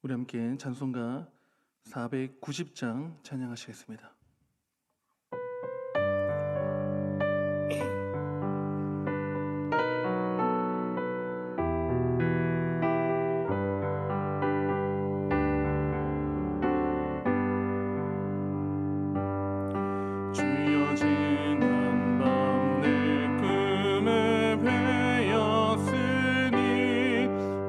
우리 함께 찬송가 490장 찬양하시겠습니다. 주여 지난 밤 내 꿈에 배었으니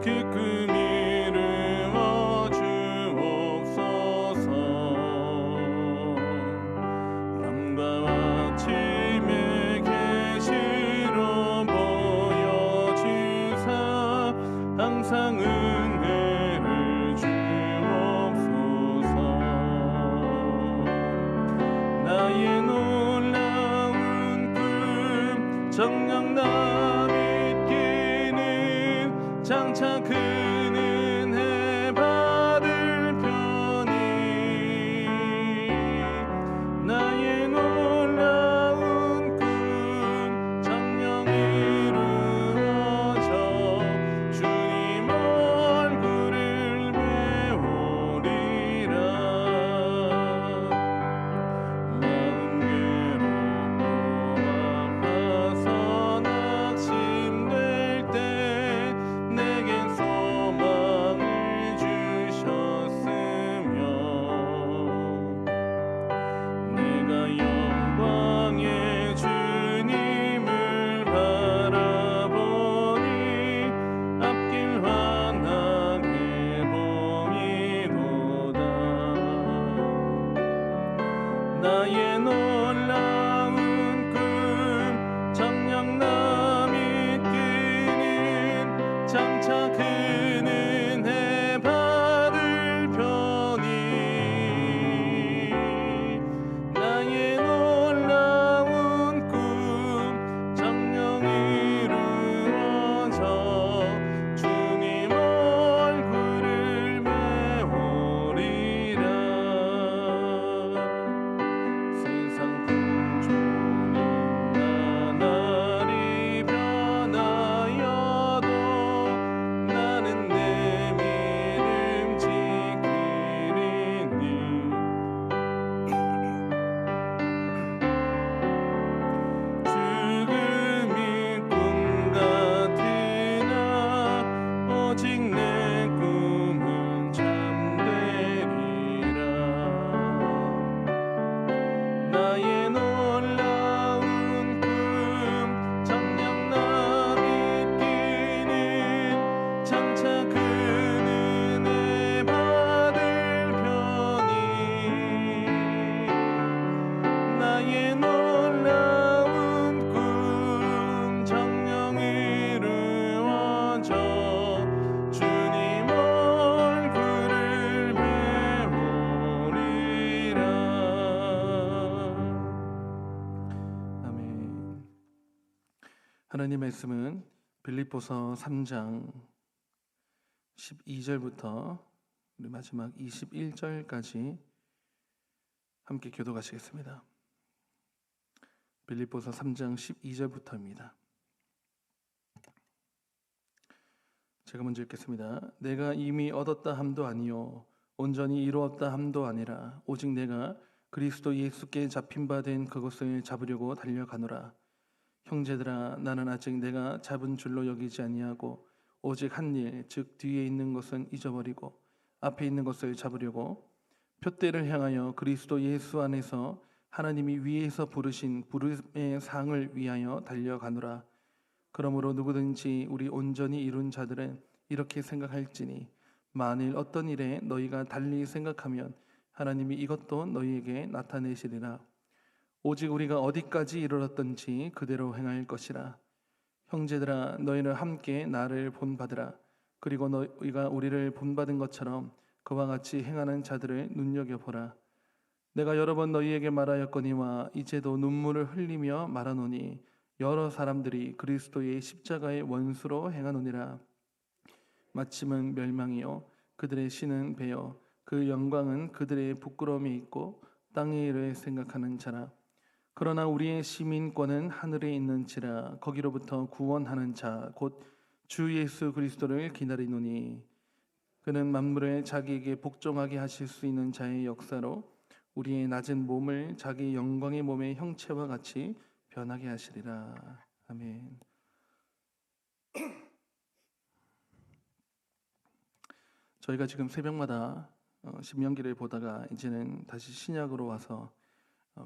그 꿈 이루어 주옵소서. 밤과 아침에 계시로 보여주사 항상 은혜를 주옵소서. 나의 놀라운 꿈 정녕 나 믿기는 장차 그 은혜 받을 편이. 나의 놀라운 꿈 정녕 이루어져 주님 얼굴을 배우리라. 마음 괴롭고 아파서 낙심될 때 내겐 소망을 주셨으며 내가 영광의 주님을 바라보니 앞길 환하게 보이도다. 나의 놀라운 꿈 정녕 나 믿기는 장차 그 은혜 받을 편이. 나의 놀라운 꿈 정녕 이루어져 주님 얼굴을 배우리라. 세상 풍조는 나날이 변하여도 나는 내 믿음 지키리니. 죽음이 꿈 같으나 오직 내 꿈은 잠되리라. 나의 놀라운 꿈 정녕 나 믿기는 장차 그 은혜 받을 편이. 나의 놀라운 꿈 정녕 이루어져 주님 얼굴을 배우리라. 아멘. 하나님 말씀은 빌립보서 3장 12절부터 우리 마지막 21절까지 함께 교독하시겠습니다. 빌립보서 3장 12절부터입니다. 제가 먼저 읽겠습니다. 내가 이미 얻었다 함도 아니요 온전히 이루었다 함도 아니라 오직 내가 그리스도 예수께 잡힌 바 된 그것을 잡으려고 달려가노라. 형제들아, 나는 아직 내가 잡은 줄로 여기지 아니하고 오직 한 일, 즉 뒤에 있는 것은 잊어버리고 앞에 있는 것을 잡으려고 표대를 향하여 그리스도 예수 안에서 하나님이 위에서 부르신 부름의 상을 위하여 달려가노라. 그러므로 누구든지 우리 온전히 이룬 자들은 이렇게 생각할지니 만일 어떤 일에 너희가 달리 생각하면 하나님이 이것도 너희에게 나타내시리라. 오직 우리가 어디까지 이르렀던지 그대로 행할 것이라. 형제들아, 너희는 함께 나를 본받으라. 그리고 너희가 우리를 본받은 것처럼 그와 같이 행하는 자들을 눈여겨보라. 내가 여러 번 너희에게 말하였거니와 이제도 눈물을 흘리며 말하노니 여러 사람들이 그리스도의 십자가의 원수로 행하노니라. 마침은 멸망이요 그들의 신은 배어 그 영광은 그들의 부끄러움이 있고 땅의 일을 생각하는 자라. 그러나 우리의 시민권은 하늘에 있는지라. 거기로부터 구원하는 자 곧 주 예수 그리스도를 기다리노니 그는 만물에 자기에게 복종하게 하실 수 있는 자의 역사로 우리의 낮은 몸을 자기 영광의 몸의 형체와 같이 변하게 하시리라. 아멘. 저희가 지금 새벽마다 신명기를 보다가 이제는 다시 신약으로 와서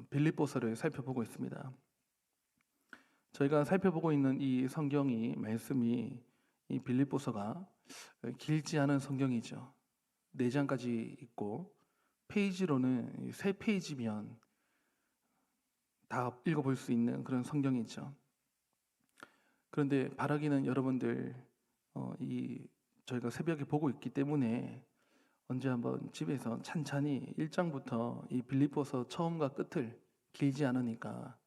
빌립보서를 살펴보고 있습니다. 저희가 살펴보고 있는 이 성경이 말씀이 이 빌립보서가 길지 않은 성경이죠. 4장까지 있고 페이지로는 3페이지면 다 읽어볼 수 있는 그런 성경이죠. 그런데 바라기는 여러분들 저희가 새벽에 보고 있기 때문에 언제 한번 집에서 찬찬히 1장부터 이 빌립보서 처음과 끝을 길지 않으니까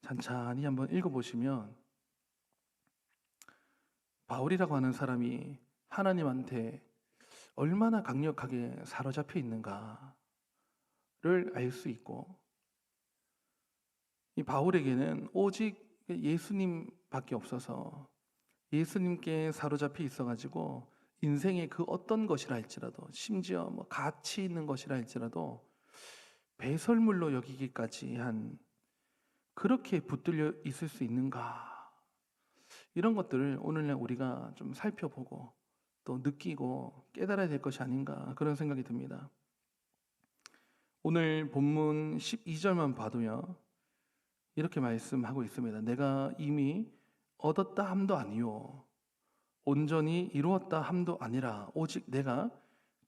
찬찬히 한번 읽어보시면 바울이라고 하는 사람이 하나님한테 얼마나 강력하게 사로잡혀 있는가를 알 수 있고, 이 바울에게는 오직 예수님밖에 없어서 예수님께 사로잡혀 있어가지고 인생의 그 어떤 것이라 할지라도, 심지어 뭐 가치 있는 것이라 할지라도 배설물로 여기기까지 한, 그렇게 붙들려 있을 수 있는가, 이런 것들을 오늘날 우리가 좀 살펴보고 또 느끼고 깨달아야 될 것이 아닌가, 그런 생각이 듭니다. 오늘 본문 12절만 봐도요, 이렇게 말씀하고 있습니다. 내가 이미 얻었다 함도 아니요 온전히 이루었다 함도 아니라 오직 내가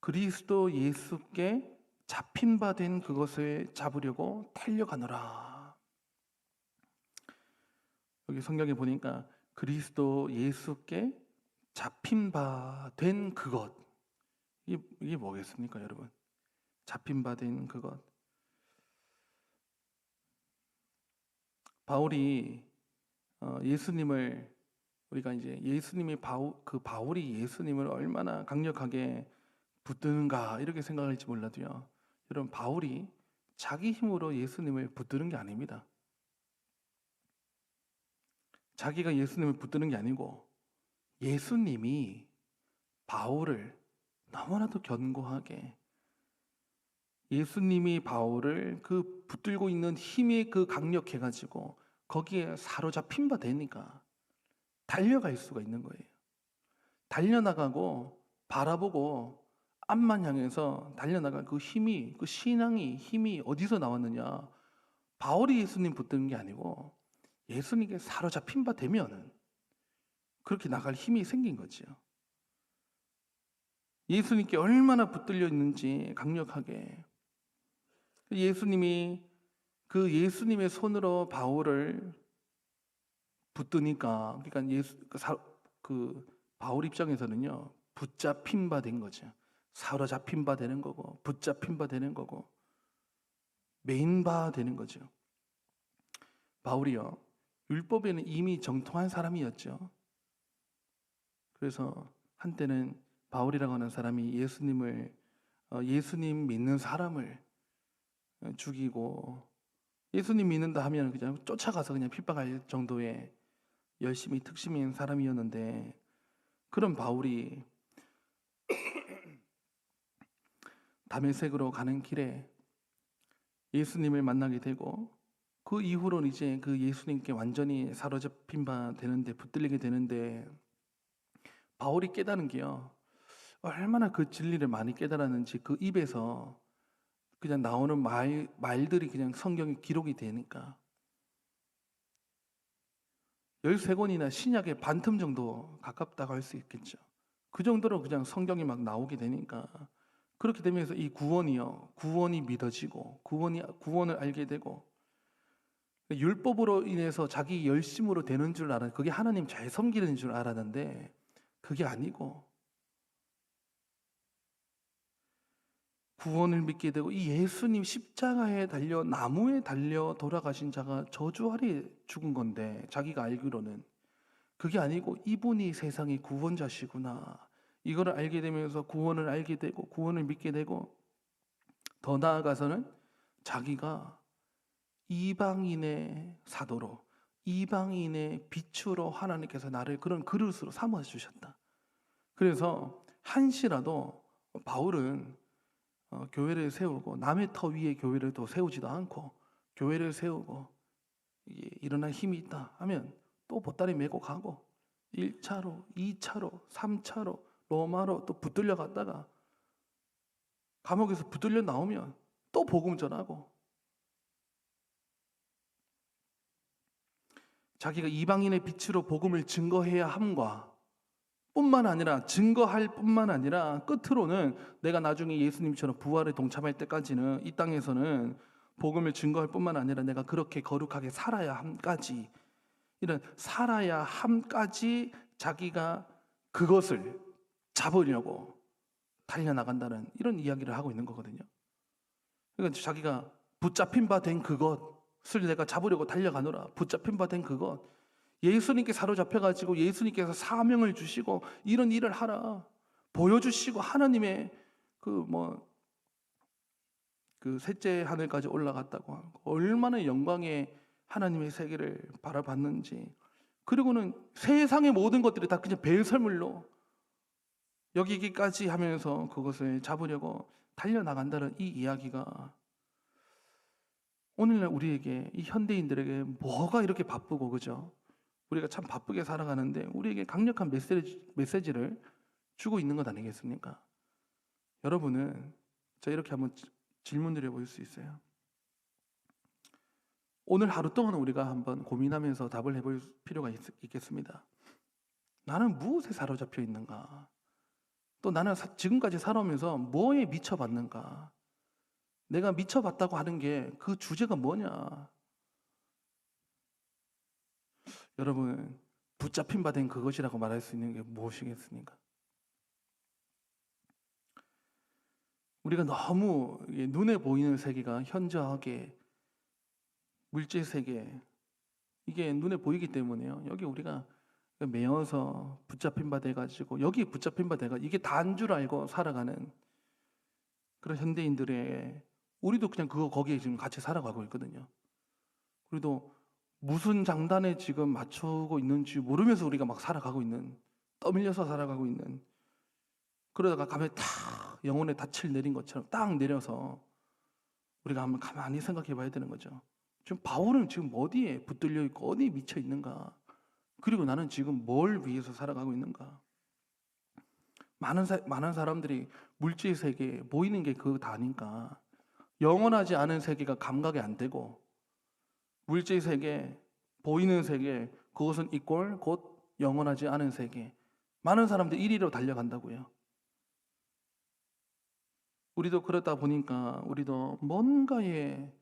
그리스도 예수께 잡힌 바 된 그것을 잡으려고 달려가노라. 여기 성경에 보니까 그리스도 예수께 잡힌 바 된 그것, 이게 뭐겠습니까, 여러분? 잡힌 바 된 그것. 바울이 예수님을, 우리가 이제 예수님이 바울이 예수님을 얼마나 강력하게 붙드는가 이렇게 생각할지 몰라도요, 여러분, 바울이 자기 힘으로 예수님을 붙드는 게 아닙니다. 자기가 예수님을 붙드는 게 아니고 예수님이 바울을 너무나도 견고하게, 예수님이 바울을 그 붙들고 있는 힘이 그 강력해가지고 거기에 사로잡힌 바 되니까 달려갈 수가 있는 거예요. 달려나가고 바라보고 앞만 향해서 달려나갈 그 힘이, 그 신앙이, 힘이 어디서 나왔느냐? 바울이 예수님 붙드는 게 아니고 예수님께 사로잡힌 바 되면은 그렇게 나갈 힘이 생긴 거죠. 예수님께 얼마나 붙들려 있는지 강력하게, 예수님이 그 예수님의 손으로 바울을 붙드니까, 그러니까 바울 입장에서는요, 붙잡힌 바 된 거죠. 사로잡힌 바 되는 거고, 붙잡힌 바 되는 거고, 메인 바 되는 거죠. 바울이요, 율법에는 이미 정통한 사람이었죠. 그래서 한때는 바울이라고 하는 사람이 예수님 믿는 사람을 죽이고, 예수님 믿는다 하면 그냥 쫓아가서 그냥 핍박할 정도의 열심히 특심인 사람이었는데, 그런 바울이 다메섹으로 가는 길에 예수님을 만나게 되고, 그 이후로는 이제 그 예수님께 완전히 사로잡힌 바 되는데, 붙들리게 되는데, 바울이 깨달은 게요, 얼마나 그 진리를 많이 깨달았는지 그 입에서 그냥 나오는 말들이 그냥 성경에 기록이 되니까 13권이나 신약의 반틈 정도 가깝다고 할 수 있겠죠. 그 정도로 그냥 성경이 막 나오게 되니까, 그렇게 되면서 이 구원이 믿어지고 구원을 알게 되고, 율법으로 인해서 자기 열심으로 되는 줄 알았는데, 그게 하나님 잘 섬기는 줄 알았는데 그게 아니고 구원을 믿게 되고, 이 예수님 십자가에 달려 나무에 달려 돌아가신 자가 저주 아래 죽은 건데, 자기가 알기로는 그게 아니고 이분이 세상의 구원자시구나, 이거를 알게 되면서 구원을 알게 되고 구원을 믿게 되고, 더 나아가서는 자기가 이방인의 사도로, 이방인의 빛으로 하나님께서 나를 그런 그릇으로 삼아 주셨다. 그래서 한시라도 바울은 교회를 세우고 남의 터 위에 교회를 또 세우지도 않고 교회를 세우고 이게 일어날 힘이 있다 하면 또 보따리 메고 가고 1차로, 2차로, 3차로 로마로 또 붙들려 갔다가 감옥에서 붙들려 나오면 또 복음 전하고 자기가 이방인의 빛으로 복음을 증거해야 함과 뿐만 아니라 증거할 뿐만 아니라 끝으로는 내가 나중에 예수님처럼 부활에 동참할 때까지는 이 땅에서는 복음을 증거할 뿐만 아니라 내가 그렇게 거룩하게 살아야 함까지 이런 살아야 함까지 자기가 그것을 잡으려고 달려나간다는 이런 이야기를 하고 있는 거거든요. 그러니까 자기가 붙잡힌 바 된 그것을 내가 잡으려고 달려가노라. 붙잡힌 바 된 그것. 예수님께 사로잡혀가지고 예수님께서 사명을 주시고 이런 일을 하라 보여주시고 하나님의 그 셋째 하늘까지 올라갔다고 하고 얼마나 영광의 하나님의 세계를 바라봤는지 그리고는 세상의 모든 것들이 다 그냥 배설물로 여기기까지 하면서 그것을 잡으려고 달려나간다는 이 이야기가 오늘날 우리에게 이 현대인들에게 뭐가 이렇게 바쁘고 그죠? 우리가 참 바쁘게 살아가는데 우리에게 강력한 메시지를 주고 있는 것 아니겠습니까? 여러분은 자 이렇게 한번 질문 드려볼 수 있어요. 오늘 하루 동안 우리가 한번 고민하면서 답을 해볼 필요가 있겠습니다. 나는 무엇에 사로잡혀 있는가? 또 나는 지금까지 살아오면서 뭐에 미쳐봤는가? 내가 미쳐봤다고 하는 게 그 주제가 뭐냐? 여러분 붙잡힌 바 된 그것이라고 말할 수 있는 게 무엇이겠습니까? 우리가 너무 눈에 보이는 세계가 현저하게 물질 세계 이게 눈에 보이기 때문에요. 여기 우리가 매여서 붙잡힌 바 돼가지고 여기에 붙잡힌 바 돼가 이게 다인 줄 알고 살아가는 그런 현대인들의 우리도 그냥 거기에 지금 같이 살아가고 있거든요. 우리도 무슨 장단에 지금 맞추고 있는지 모르면서 우리가 막 살아가고 있는 떠밀려서 살아가고 있는 그러다가 가면 탁 영혼에 닻을 내린 것처럼 딱 내려서 우리가 한번 가만히 생각해 봐야 되는 거죠. 지금 바울은 지금 어디에 붙들려 있고 어디에 미쳐 있는가? 그리고 나는 지금 뭘 위해서 살아가고 있는가? 많은 사람들이 물질 세계에 보이는 게 그거 다니까 영원하지 않은 세계가 감각이 안 되고 물질 세계, 보이는 세계 그것은 이꼴 곧 영원하지 않은 세계 많은 사람들이 이리로 달려간다고요. 우리도 그러다 보니까 우리도 뭔가에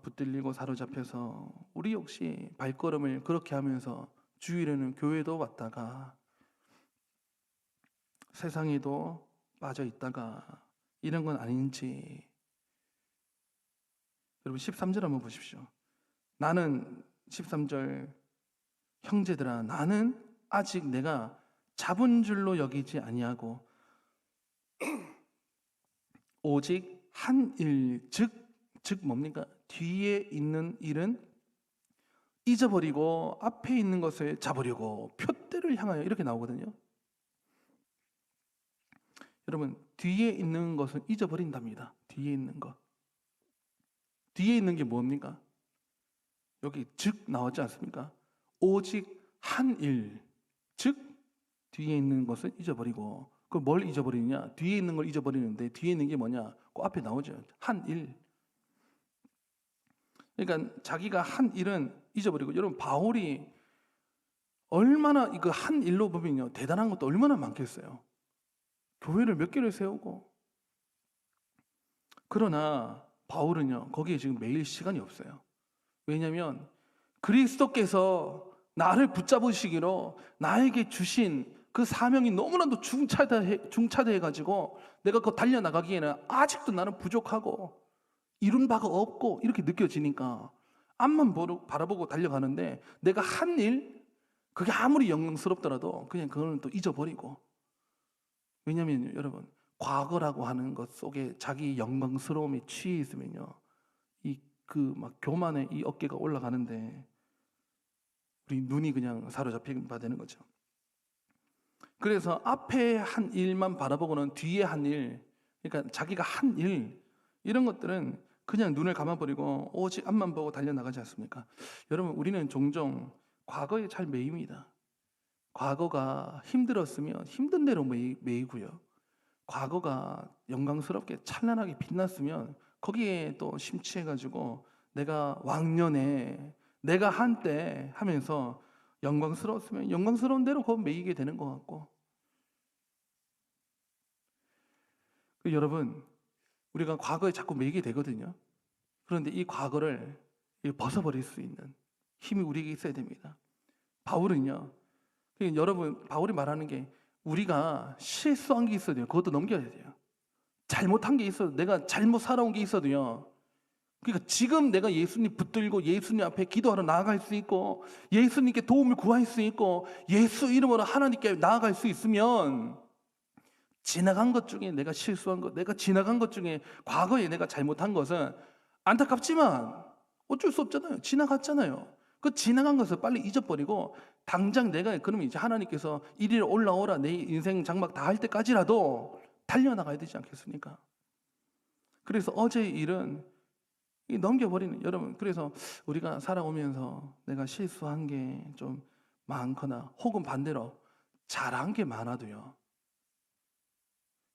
붙들리고 사로잡혀서 우리 역시 발걸음을 그렇게 하면서 주일에는 교회도 왔다가 세상에도 빠져 있다가 이런 건 아닌지 여러분 13절 한번 보십시오. 나는 13절 형제들아 나는 아직 내가 잡은 줄로 여기지 아니하고 오직 한 일 즉 뭡니까? 뒤에 있는 일은 잊어버리고 앞에 있는 것을 잡으려고 표대를 향하여 이렇게 나오거든요. 여러분 뒤에 있는 것은 잊어버린답니다. 뒤에 있는 것. 뒤에 있는 게 뭡니까? 여기 즉 나왔지 않습니까? 오직 한 일, 즉 뒤에 있는 것을 잊어버리고 그걸 뭘 잊어버리느냐? 뒤에 있는 걸 잊어버리는데 뒤에 있는 게 뭐냐? 그 앞에 나오죠. 한 일. 그러니까 자기가 한 일은 잊어버리고 여러분 바울이 얼마나 이거 한 일로 보면요 대단한 것도 얼마나 많겠어요. 교회를 몇 개를 세우고 그러나 바울은요 거기에 지금 매일 시간이 없어요. 왜냐하면 그리스도께서 나를 붙잡으시기로 나에게 주신 그 사명이 너무나도 중차대해가지고 내가 그거 달려나가기에는 아직도 나는 부족하고 이룬 바가 없고 이렇게 느껴지니까 앞만 바라보고 달려가는데 내가 한 일 그게 아무리 영광스럽더라도 그냥 그거는 또 잊어버리고 왜냐하면 여러분 과거라고 하는 것 속에 자기 영광스러움에 취해 있으면요 이 그 막 교만의 이 어깨가 올라가는데 우리 눈이 그냥 사로잡힌 바 되는 거죠. 그래서 앞에 한 일만 바라보고는 뒤에 한 일, 그러니까 자기가 한 일, 이런 것들은 그냥 눈을 감아버리고 오직 앞만 보고 달려나가지 않습니까? 여러분, 우리는 종종 과거에 잘 매입니다. 과거가 힘들었으면 힘든 대로 매이고요. 과거가 영광스럽게 찬란하게 빛났으면 거기에 또 심취해가지고 내가 왕년에, 내가 한때 하면서 영광스러웠으면 영광스러운 대로 그 매이게 되는 것 같고. 여러분, 우리가 과거에 자꾸 매이게 되거든요. 그런데 이 과거를 벗어버릴 수 있는 힘이 우리에게 있어야 됩니다. 바울은요, 여러분, 바울이 말하는 게 우리가 실수한 게 있어도요, 그것도 넘겨야 돼요. 잘못한 게 있어도, 내가 잘못 살아온 게 있어도요, 그러니까 지금 내가 예수님 붙들고 예수님 앞에 기도하러 나아갈 수 있고 예수님께 도움을 구할 수 있고 예수 이름으로 하나님께 나아갈 수 있으면, 지나간 것 중에 내가 실수한 것, 내가 지나간 것 중에 과거에 내가 잘못한 것은 안타깝지만 어쩔 수 없잖아요. 지나갔잖아요. 그 지나간 것을 빨리 잊어버리고 당장 내가, 그러면 이제 하나님께서 이리로 올라오라, 내 인생 장막 다 할 때까지라도 달려나가야 되지 않겠습니까? 그래서 어제의 일은 넘겨버리는, 여러분, 그래서 우리가 살아오면서 내가 실수한 게 좀 많거나 혹은 반대로 잘한 게 많아도요,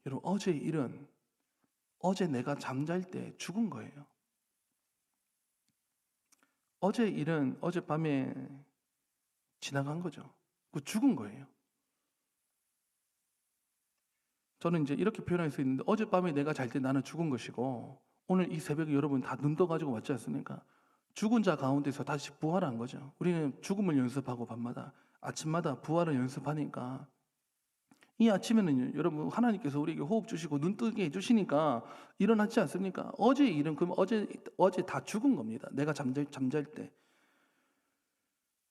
여러분, 어제의 일은 어제 내가 잠잘 때 죽은 거예요. 어제의 일은 어젯밤에 지나간 거죠. 그 죽은 거예요. 저는 이제 이렇게 표현할 수 있는데, 어젯밤에 내가 잘 때 나는 죽은 것이고 오늘 이 새벽에 여러분 다 눈 떠가지고 왔지 않습니까? 죽은 자 가운데서 다시 부활한 거죠. 우리는 죽음을 연습하고 밤마다 아침마다 부활을 연습하니까 이 아침에는 여러분 하나님께서 우리에게 호흡 주시고 눈 뜨게 해주시니까 일어났지 않습니까? 어제의 일은 그럼 어제 다 죽은 겁니다. 내가 잠잘 때.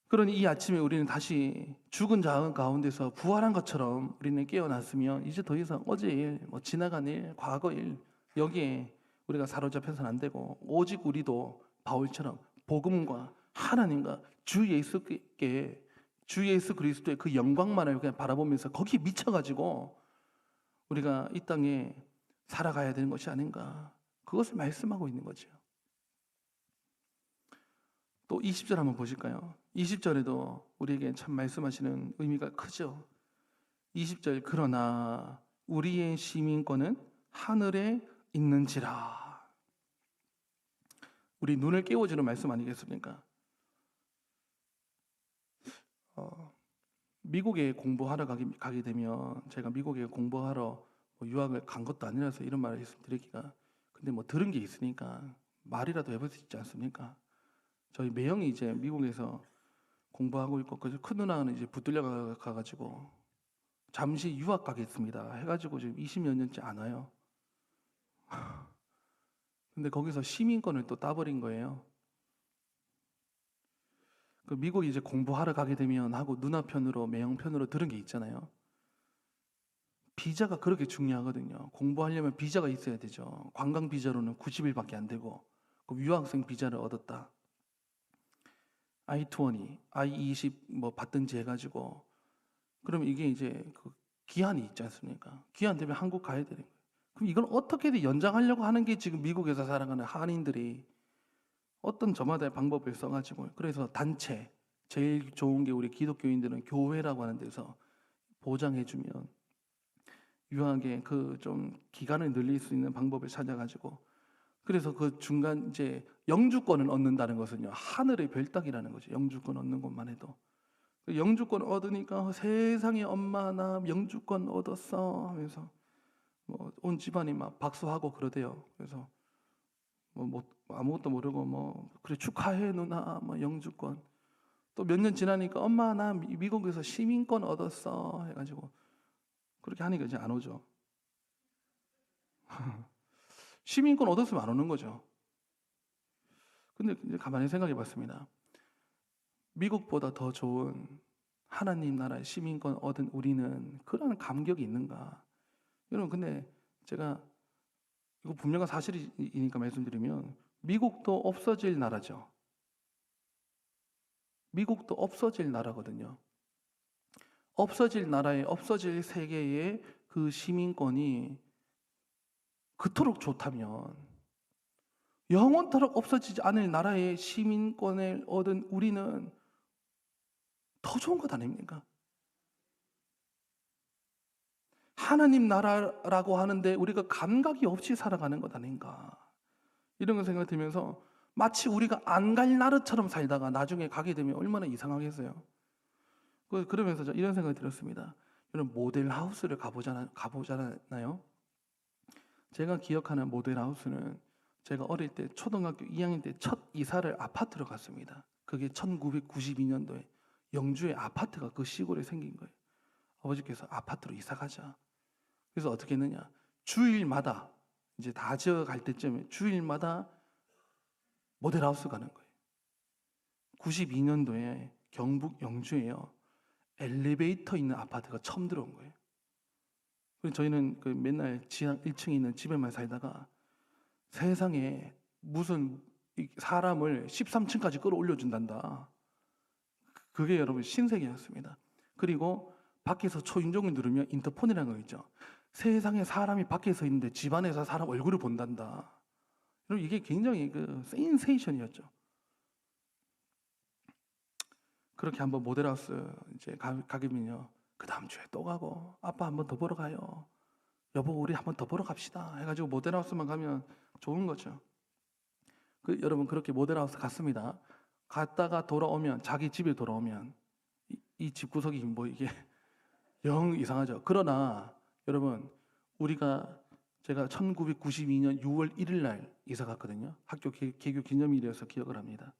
그러니 이 아침에 우리는 다시 죽은 자 가운데서 부활한 것처럼 우리는 깨어났으면 이제 더 이상 어제의 일, 지나간 일, 과거 일, 여기에 우리가 사로잡혀서는 안 되고, 오직 우리도 바울처럼 복음과 하나님과 주 예수 그리스도의 그 영광만을 그냥 바라보면서 거기에 미쳐가지고 우리가 이 땅에 살아가야 되는 것이 아닌가, 그것을 말씀하고 있는 거죠. 또 20절 한번 보실까요? 20절에도 우리에게 참 말씀하시는 의미가 크죠. 20절, 그러나 우리의 시민권은 하늘에 있는지라. 우리 눈을 깨워주는 말씀 아니겠습니까? 미국에 공부하러 가게 되면, 제가 미국에 공부하러 유학을 간 것도 아니라서 이런 말을 말씀드리기가, 근데 들은 게 있으니까 말이라도 해볼 수 있지 않습니까? 저희 매형이 이제 미국에서 공부하고 있고, 그래서 큰 누나는 이제 붙들려 가가지고 잠시 유학 가겠습니다 해가지고 지금 20몇 년째 안 와요. 근데 거기서 시민권을 또 따버린 거예요. 그 미국에 이제 공부하러 가게 되면 하고 누나 편으로, 매형 편으로 들은 게 있잖아요. 비자가 그렇게 중요하거든요. 공부하려면 비자가 있어야 되죠. 관광 비자로는 90일밖에 안 되고, 그 유학생 비자를 얻었다, I-20, I-20 받든지 해가지고, 그럼 이게 이제 그 기한이 있지 않습니까? 기한 되면 한국 가야 되는 거예요. 그럼 이걸 어떻게든 연장하려고 하는 게 지금 미국에서 살아가는 한인들이 어떤 저마다의 방법을 써가지고, 그래서 단체, 제일 좋은 게 우리 기독교인들은 교회라고 하는 데서 보장해주면 유학의 그 좀 기간을 늘릴 수 있는 방법을 찾아가지고, 그래서 그 중간 이제 영주권을 얻는다는 것은요, 하늘의 별따기라는 거죠. 영주권 얻는 것만 해도. 영주권 얻으니까 세상에 엄마 나 영주권 얻었어 하면서 온 집안이 막 박수하고 그러대요. 그래서 아무것도 모르고 그래 축하해 누나 영주권. 또 몇 년 지나니까 엄마 나 미국에서 시민권 얻었어 해가지고 그렇게 하니까 이제 안 오죠. 시민권 얻었으면 안 오는 거죠. 근데 이제 가만히 생각해 봤습니다. 미국보다 더 좋은 하나님 나라의 시민권 얻은 우리는 그런 감격이 있는가? 여러분, 근데 제가 이거 분명한 사실이니까 말씀드리면, 미국도 없어질 나라죠. 미국도 없어질 나라거든요. 없어질 나라에 없어질 세계의 그 시민권이 그토록 좋다면 영원토록 없어지지 않을 나라의 시민권을 얻은 우리는 더 좋은 것 아닙니까? 하나님 나라라고 하는데 우리가 감각이 없이 살아가는 것 아닌가, 이런 거 생각이 들면서 마치 우리가 안 갈 나라처럼 살다가 나중에 가게 되면 얼마나 이상하겠어요. 그러면서 저 이런 생각이 들었습니다. 여러분, 모델하우스를 가보잖아요. 제가 기억하는 모델하우스는 제가 어릴 때 초등학교 2학년 때 첫 이사를 아파트로 갔습니다. 그게 1992년도에 영주에 아파트가 그 시골에 생긴 거예요. 아버지께서 아파트로 이사 가자. 그래서 어떻게 했느냐, 주일마다 이제 다 지어갈 때쯤에 주일마다 모델하우스 가는 거예요. 92년도에 경북 영주에요, 엘리베이터 있는 아파트가 처음 들어온 거예요. 그래서 저희는 맨날 지하 1층에 있는 집에만 살다가 세상에 무슨 사람을 13층까지 끌어올려준단다. 그게 여러분 신세계였습니다. 그리고 밖에서 초인종을 누르면 인터폰이라는 거 있죠. 세상에 사람이 밖에 서 있는데 집 안에서 사람 얼굴을 본단다. 여러분, 이게 굉장히 센세이션이었죠. 그렇게 한번 모델하우스 이제 가기면요, 그 다음 주에 또 가고, 아빠 한번 더 보러 가요, 여보 우리 한번 더 보러 갑시다 해가지고 모델하우스만 가면 좋은 거죠. 여러분, 그렇게 모델하우스 갔습니다. 갔다가 돌아오면, 자기 집에 돌아오면 이 집구석이 뭐 이게 영 이상하죠. 그러나 여러분, 제가 1992년 6월 1일 날 이사 갔거든요. 학교 개교 기념일이어서 기억을 합니다.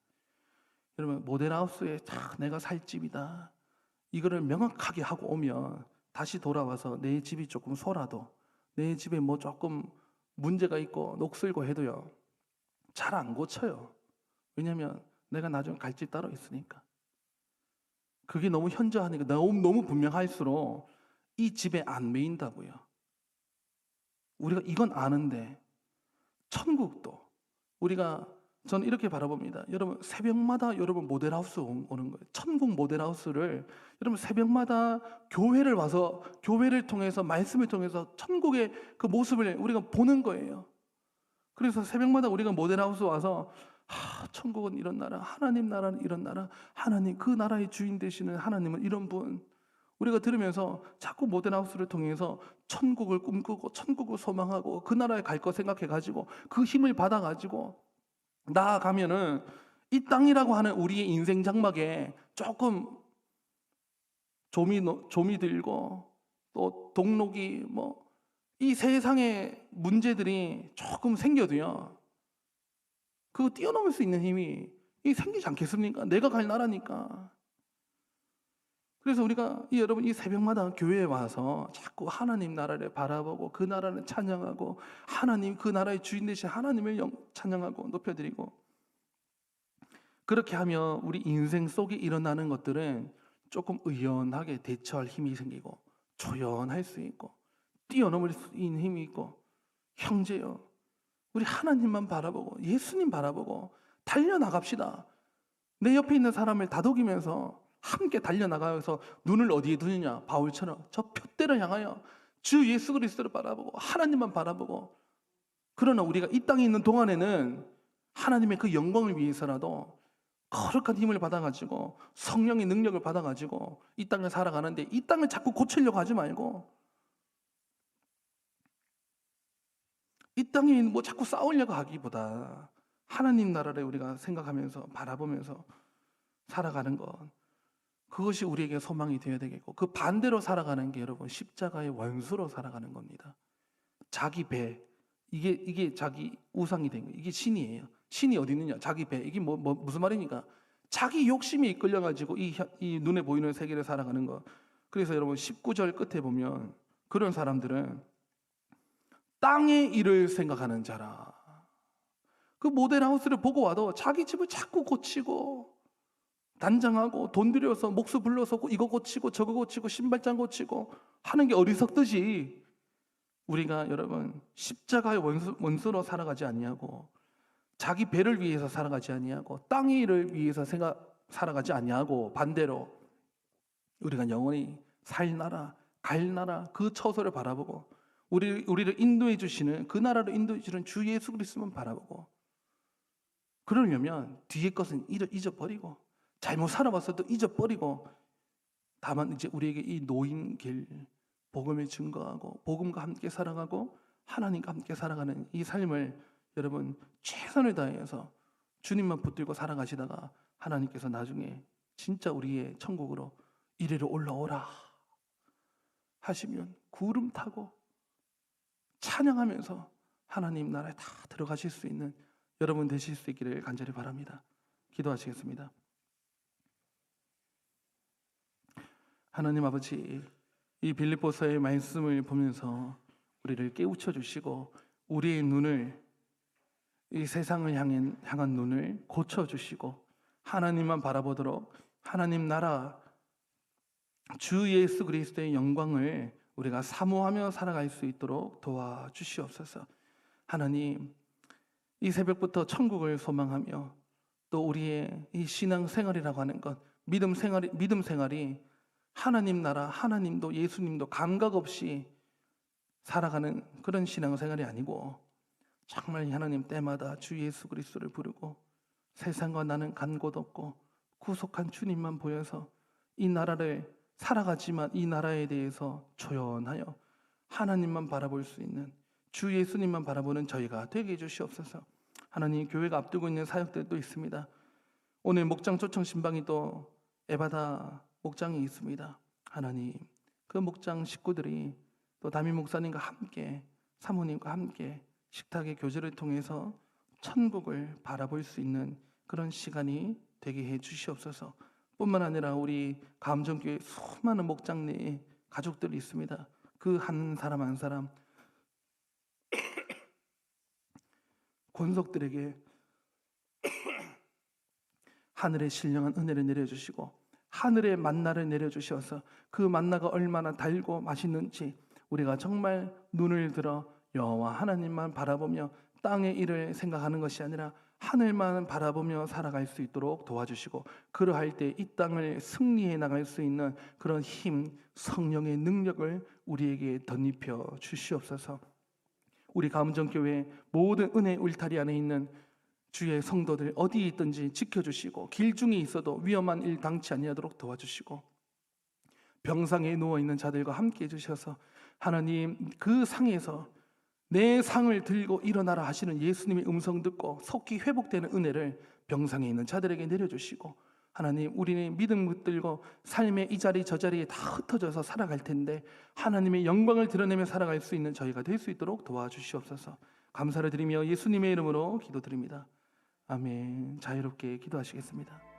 여러분, 모델하우스에 내가 살 집이다, 이거를 명확하게 하고 오면 다시 돌아와서 내 집이 조금 소라도, 내 집에 뭐 조금 문제가 있고 녹슬고 해도요, 잘 안 고쳐요. 왜냐하면 내가 나중에 갈 집 따로 있으니까. 그게 너무 현저하니까, 너무 분명할수록 이 집에 안 매인다고요. 우리가 이건 아는데 천국도 저는 이렇게 바라봅니다. 여러분, 새벽마다 여러분 모델하우스 오는 거예요. 천국 모델하우스를 여러분 새벽마다 교회를 와서, 교회를 통해서, 말씀을 통해서 천국의 그 모습을 우리가 보는 거예요. 그래서 새벽마다 우리가 모델하우스 와서 천국은 이런 나라, 하나님 나라는 이런 나라, 하나님 그 나라의 주인 되시는 하나님은 이런 분, 우리가 들으면서 자꾸 모델하우스를 통해서 천국을 꿈꾸고 천국을 소망하고 그 나라에 갈 거 생각해가지고 그 힘을 받아가지고 나아가면은 이 땅이라고 하는 우리의 인생 장막에 조금 조미 들고 또 동록이 이 세상의 문제들이 조금 생겨도요, 그거 뛰어넘을 수 있는 힘이 생기지 않겠습니까? 내가 갈 나라니까. 그래서 우리가 여러분, 이 새벽마다 교회에 와서 자꾸 하나님 나라를 바라보고 그 나라를 찬양하고, 하나님 그 나라의 주인 되신 하나님을 찬양하고 높여드리고, 그렇게 하면 우리 인생 속에 일어나는 것들은 조금 의연하게 대처할 힘이 생기고, 조연할 수 있고, 뛰어넘을 수 있는 힘이 있고, 형제요, 우리 하나님만 바라보고 예수님 바라보고 달려나갑시다. 내 옆에 있는 사람을 다독이면서 함께 달려나가서 눈을 어디에 두느냐, 바울처럼 저 표대를 향하여 주 예수 그리스도를 바라보고 하나님만 바라보고. 그러나 우리가 이 땅에 있는 동안에는 하나님의 그 영광을 위해서라도 거룩한 힘을 받아가지고 성령의 능력을 받아가지고 이 땅을 살아가는데, 이 땅을 자꾸 고치려고 하지 말고, 이 땅에 자꾸 싸우려고 하기보다 하나님 나라를 우리가 생각하면서 바라보면서 살아가는 것, 그것이 우리에게 소망이 되어야 되겠고, 그 반대로 살아가는 게 여러분 십자가의 원수로 살아가는 겁니다. 자기 배, 이게 자기 우상이 된 거예요. 이게 신이에요. 신이 어디 있느냐? 자기 배. 이게 무슨 말입니까? 자기 욕심이 이끌려가지고 이 눈에 보이는 세계를 살아가는 것. 그래서 여러분 19절 끝에 보면 그런 사람들은 땅의 일을 생각하는 자라. 그 모델하우스를 보고 와도 자기 집을 자꾸 고치고 단장하고 돈 들여서 목수 불러서 이거 고치고 저거 고치고 신발장 고치고 하는 게 어리석듯이, 우리가 여러분 십자가의 원수로 살아가지 아니하고, 자기 배를 위해서 살아가지 아니하고, 땅의 일을 위해서 살아가지 아니하고, 반대로 우리가 영원히 살 나라, 갈 나라 그 처소를 바라보고 우리를 인도해 주시는 그 나라로 인도해 주시는 주 예수 그리스도만 바라보고 그러려면 뒤의 것은 잊어버리고 잘못 살아봤어도 잊어버리고 다만 이제 우리에게 이 노인 길 복음을 증거하고 복음과 함께 살아가고 하나님과 함께 살아가는 이 삶을 여러분 최선을 다해서 주님만 붙들고 살아가시다가 하나님께서 나중에 진짜 우리의 천국으로 이리로 올라오라 하시면 구름 타고 찬양하면서 하나님 나라에 다 들어가실 수 있는 여러분 되실 수 있기를 간절히 바랍니다. 기도하시겠습니다. 하나님 아버지, 이 빌립보서의 말씀을 보면서 우리를 깨우쳐 주시고 우리의 눈을 이 세상을 향한 눈을 고쳐 주시고 하나님만 바라보도록 하나님 나라 주 예수 그리스도의 영광을 우리가 사모하며 살아갈 수 있도록 도와주시옵소서. 하나님, 이 새벽부터 천국을 소망하며 또 우리의 이 신앙 생활이라고 하는 것, 믿음 생활이 하나님 나라, 하나님도 예수님도 감각 없이 살아가는 그런 신앙 생활이 아니고 정말 하나님 때마다 주 예수 그리스도를 부르고 세상과 나는 간 곳 없고 구속한 주님만 보여서 이 나라를 살아가지만 이 나라에 대해서 조연하여 하나님만 바라볼 수 있는 주 예수님만 바라보는 저희가 되게 해주시옵소서. 하나님, 교회가 앞두고 있는 사역들도 있습니다. 오늘 목장 초청 신방이 또 에바다 목장이 있습니다. 하나님, 그 목장 식구들이 또 담임 목사님과 함께 사모님과 함께 식탁의 교제를 통해서 천국을 바라볼 수 있는 그런 시간이 되게 해 주시옵소서. 뿐만 아니라 우리 감정교회 수많은 목장 내에 가족들이 있습니다. 그 한 사람 한 사람 권속들에게 하늘의 신령한 은혜를 내려주시고 하늘의 만나를 내려주셔서 그 만나가 얼마나 달고 맛있는지 우리가 정말 눈을 들어 여호와 하나님만 바라보며 땅의 일을 생각하는 것이 아니라 하늘만 바라보며 살아갈 수 있도록 도와주시고 그러할 때 이 땅을 승리해 나갈 수 있는 그런 힘, 성령의 능력을 우리에게 덧입혀 주시옵소서. 우리 감정교회 모든 은혜 울타리 안에 있는 주의 성도들 어디에 있든지 지켜주시고 길 중에 있어도 위험한 일 당치 아니하도록 도와주시고 병상에 누워있는 자들과 함께 해주셔서 하나님 그 상에서 내 상을 들고 일어나라 하시는 예수님의 음성 듣고 속히 회복되는 은혜를 병상에 있는 자들에게 내려주시고 하나님, 우리는 믿음 붙들고 삶의 이 자리 저 자리에 다 흩어져서 살아갈 텐데 하나님의 영광을 드러내며 살아갈 수 있는 저희가 될 수 있도록 도와주시옵소서. 감사를 드리며 예수님의 이름으로 기도드립니다. 아멘. 자유롭게 기도하시겠습니다.